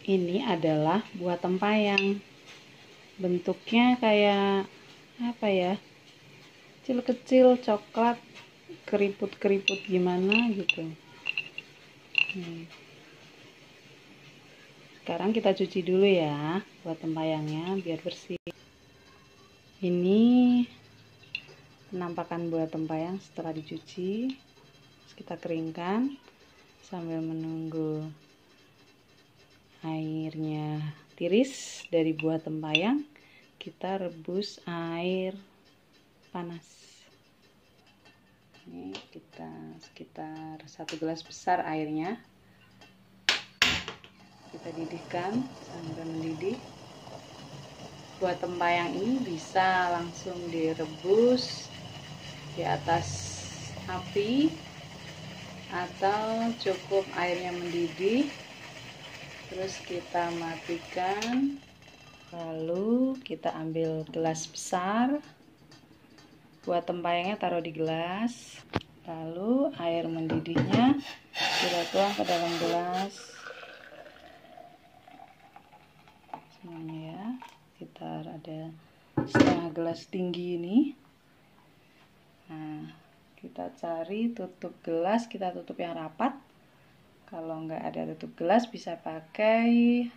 Ini adalah buah tempayang. Bentuknya kayak apa ya? Kecil-kecil, coklat, keriput-keriput gimana gitu. Sekarang kita cuci dulu ya buah tempayangnya biar bersih. Ini penampakan buah tempayang setelah dicuci. Terus kita keringkan sambil menunggu airnya tiris dari buah tempayang. Kita rebus air panas. Ini kita sekitar 1 gelas besar airnya. Kita didihkan sampai mendidih. Buah tempayang ini bisa langsung direbus di atas api atau cukup airnya mendidih terus kita matikan, lalu kita ambil gelas besar, buah tempayangnya taruh di gelas, lalu air mendidihnya kita tuang ke dalam gelas semuanya ya, sekitar ada setengah gelas tinggi ini. Nah, kita cari tutup gelas, kita tutup yang rapat. Kalau nggak ada tutup gelas bisa pakai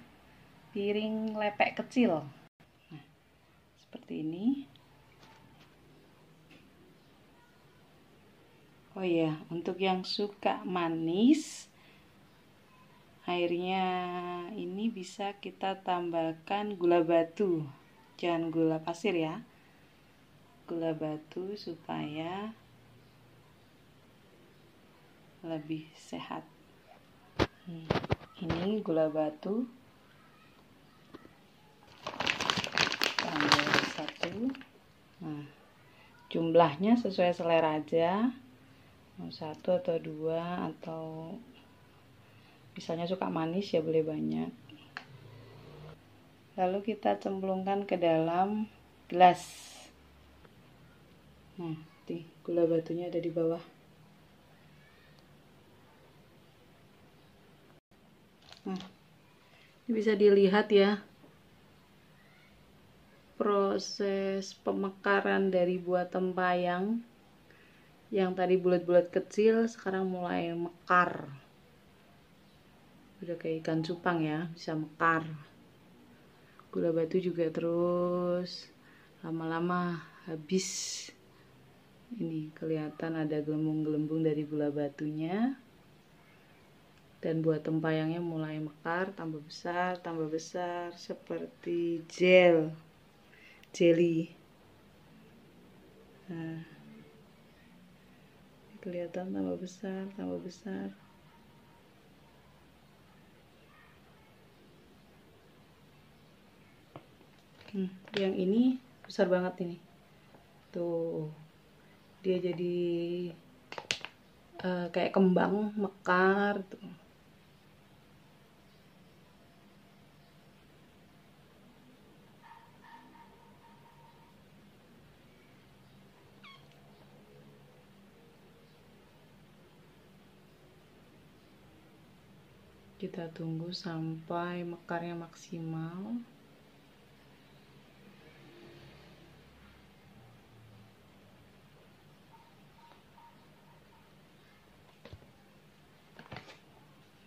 piring lepek kecil. Nah, seperti ini. Oh iya, untuk yang suka manis, airnya ini bisa kita tambahkan gula batu. Jangan gula pasir ya. Gula batu supaya lebih sehat. Ini gula batu, tambah 1. Nah, jumlahnya sesuai selera aja, mau 1 atau 2, atau misalnya suka manis ya boleh banyak. Lalu kita cemplungkan ke dalam gelas. Nah, gula batunya ada di bawah. Nah, ini bisa dilihat ya proses pemekaran dari buah tempayang yang tadi bulat-bulat kecil sekarang mulai mekar. Udah kayak ikan cupang ya, bisa mekar. Gula batu juga terus lama-lama habis. Ini kelihatan ada gelembung-gelembung dari gula batunya. Dan buah tempayangnya mulai mekar, tambah besar seperti jelly. Nah, kelihatan tambah besar. Yang ini besar banget ini. Tuh, dia jadi kayak kembang mekar tuh. Kita tunggu sampai mekarnya maksimal.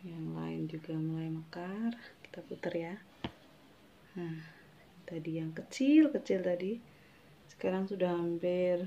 Yang lain juga mulai mekar. Kita putar ya. Nah, tadi yang kecil tadi sekarang sudah hampir